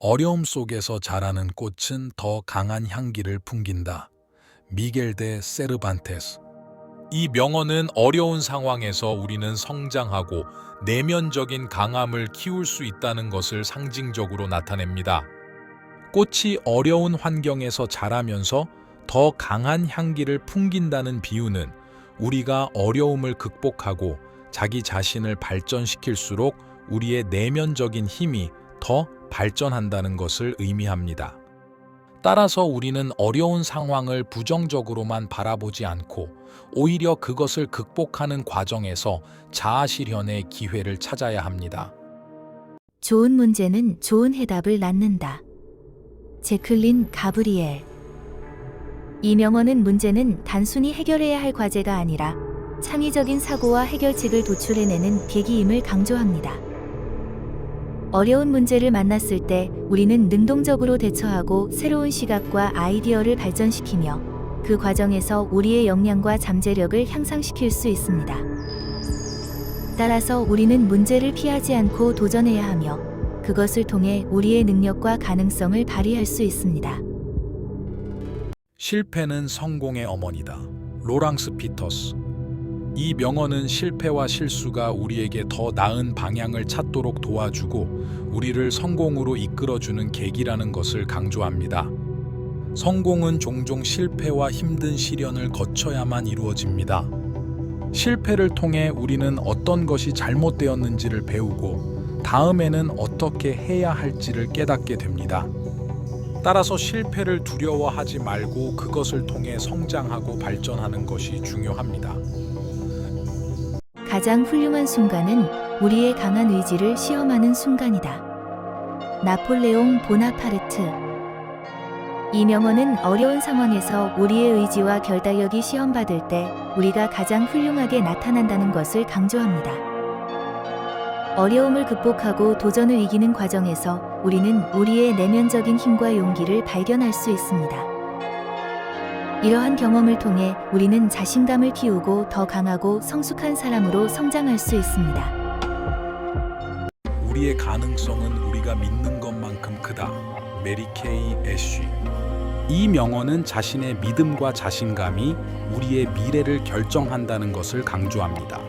어려움 속에서 자라는 꽃은 더 강한 향기를 풍긴다. 미겔 데 세르반테스. 이 명언은 어려운 상황에서 우리는 성장하고 내면적인 강함을 키울 수 있다는 것을 상징적으로 나타냅니다. 꽃이 어려운 환경에서 자라면서 더 강한 향기를 풍긴다는 비유는 우리가 어려움을 극복하고 자기 자신을 발전시킬수록 우리의 내면적인 힘이 더 발전한다는 것을 의미합니다. 따라서 우리는 어려운 상황을 부정적으로만 바라보지 않고 오히려 그것을 극복하는 과정에서 자아 실현의 기회를 찾아야 합니다. 좋은 문제는 좋은 해답을 낳는다. 제클린 가브리엘. 이 명언은 문제는 단순히 해결해야 할 과제가 아니라 창의적인 사고와 해결책을 도출해내는 계기임을 강조합니다. 어려운 문제를 만났을 때 우리는 능동적으로 대처하고 새로운 시각과 아이디어를 발전시키며 그 과정에서 우리의 역량과 잠재력을 향상시킬 수 있습니다. 따라서 우리는 문제를 피하지 않고 도전해야 하며 그것을 통해 우리의 능력과 가능성을 발휘할 수 있습니다. 실패는 성공의 어머니다. 로랑스 피터스. 이 명언은 실패와 실수가 우리에게 더 나은 방향을 찾도록 도와주고 우리를 성공으로 이끌어주는 계기라는 것을 강조합니다. 성공은 종종 실패와 힘든 시련을 거쳐야만 이루어집니다. 실패를 통해 우리는 어떤 것이 잘못되었는지를 배우고 다음에는 어떻게 해야 할지를 깨닫게 됩니다. 따라서 실패를 두려워하지 말고 그것을 통해 성장하고 발전하는 것이 중요합니다. 가장 훌륭한 순간은 우리의 강한 의지를 시험하는 순간이다. 나폴레옹 보나파르트. 이 명언은 어려운 상황에서 우리의 의지와 결단력이 시험받을 때 우리가 가장 훌륭하게 나타난다는 것을 강조합니다. 어려움을 극복하고 도전을 이기는 과정에서 우리는 우리의 내면적인 힘과 용기를 발견할 수 있습니다. 이러한 경험을 통해 우리는 자신감을 키우고 더 강하고 성숙한 사람으로 성장할 수 있습니다. 우리의 가능성은 우리가 믿는 것만큼 크다. 메리 케이 애쉬. 이 명언은 자신의 믿음과 자신감이 우리의 미래를 결정한다는 것을 강조합니다.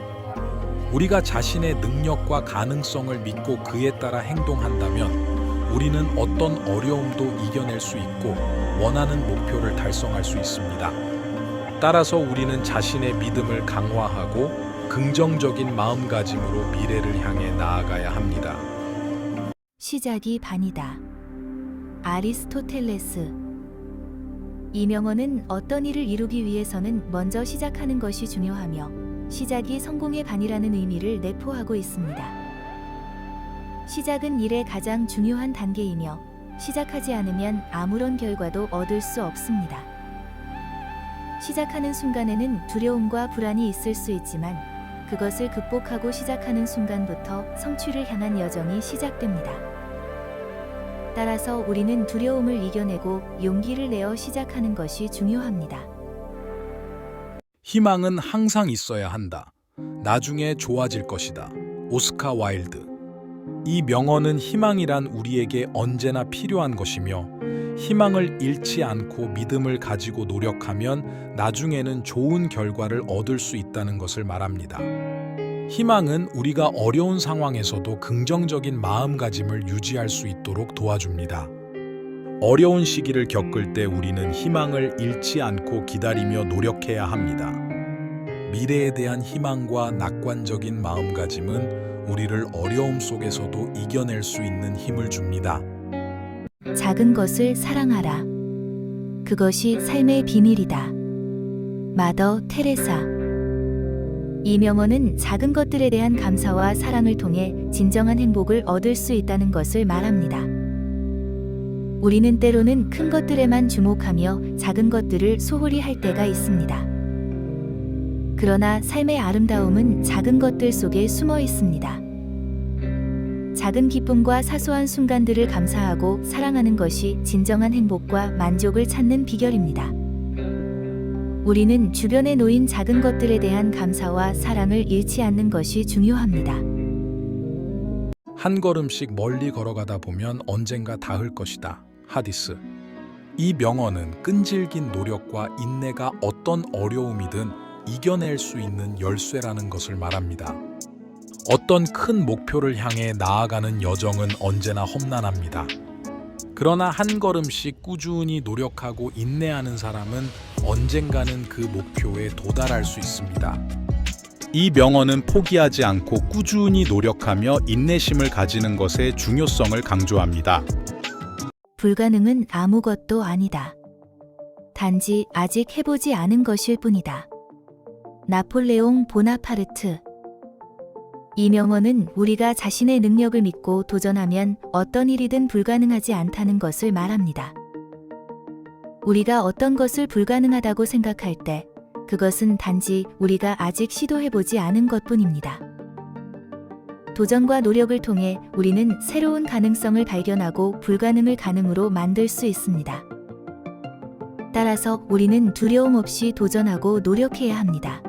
우리가 자신의 능력과 가능성을 믿고 그에 따라 행동한다면 우리는 어떤 어려움도 이겨낼 수 있고 원하는 목표를 달성할 수 있습니다. 따라서 우리는 자신의 믿음을 강화하고 긍정적인 마음가짐으로 미래를 향해 나아가야 합니다. 시작이 반이다. 아리스토텔레스. 이 명언은 어떤 일을 이루기 위해서는 먼저 시작하는 것이 중요하며 시작이 성공의 반이라는 의미를 내포하고 있습니다. 시작은 일의 가장 중요한 단계이며 시작하지 않으면 아무런 결과도 얻을 수 없습니다. 시작하는 순간에는 두려움과 불안이 있을 수 있지만 그것을 극복하고 시작하는 순간부터 성취를 향한 여정이 시작됩니다. 따라서 우리는 두려움을 이겨내고 용기를 내어 시작하는 것이 중요합니다. 희망은 항상 있어야 한다. 나중에 좋아질 것이다. 오스카 와일드. 이 명언은 희망이란 우리에게 언제나 필요한 것이며 희망을 잃지 않고 믿음을 가지고 노력하면 나중에는 좋은 결과를 얻을 수 있다는 것을 말합니다. 희망은 우리가 어려운 상황에서도 긍정적인 마음가짐을 유지할 수 있도록 도와줍니다. 어려운 시기를 겪을 때 우리는 희망을 잃지 않고 기다리며 노력해야 합니다. 미래에 대한 희망과 낙관적인 마음가짐은 우리를 어려움 속에서도 이겨낼 수 있는 힘을 줍니다. 작은 것을 사랑하라. 그것이 삶의 비밀이다. 마더 테레사. 이 명언은 작은 것들에 대한 감사와 사랑을 통해 진정한 행복을 얻을 수 있다는 것을 말합니다. 우리는 때로는 큰 것들에만 주목하며 작은 것들을 소홀히 할 때가 있습니다. 그러나 삶의 아름다움은 작은 것들 속에 숨어 있습니다. 작은 기쁨과 사소한 순간들을 감사하고 사랑하는 것이 진정한 행복과 만족을 찾는 비결입니다. 우리는 주변에 놓인 작은 것들에 대한 감사와 사랑을 잃지 않는 것이 중요합니다. 한 걸음씩 멀리 걸어가다 보면 언젠가 닿을 것이다. 하디스. 이 명언은 끈질긴 노력과 인내가 어떤 어려움이든 이겨낼 수 있는 열쇠라는 것을 말합니다. 어떤 큰 목표를 향해 나아가는 여정은 언제나 험난합니다. 그러나 한 걸음씩 꾸준히 노력하고 인내하는 사람은 언젠가는 그 목표에 도달할 수 있습니다. 이 명언은 포기하지 않고 꾸준히 노력하며 인내심을 가지는 것의 중요성을 강조합니다. 불가능은 아무것도 아니다. 단지 아직 해보지 않은 것일 뿐이다. 나폴레옹 보나파르트. 이 명언은 우리가 자신의 능력을 믿고 도전하면 어떤 일이든 불가능하지 않다는 것을 말합니다. 우리가 어떤 것을 불가능하다고 생각할 때 그것은 단지 우리가 아직 시도해보지 않은 것뿐입니다. 도전과 노력을 통해 우리는 새로운 가능성을 발견하고 불가능을 가능으로 만들 수 있습니다. 따라서 우리는 두려움 없이 도전하고 노력해야 합니다.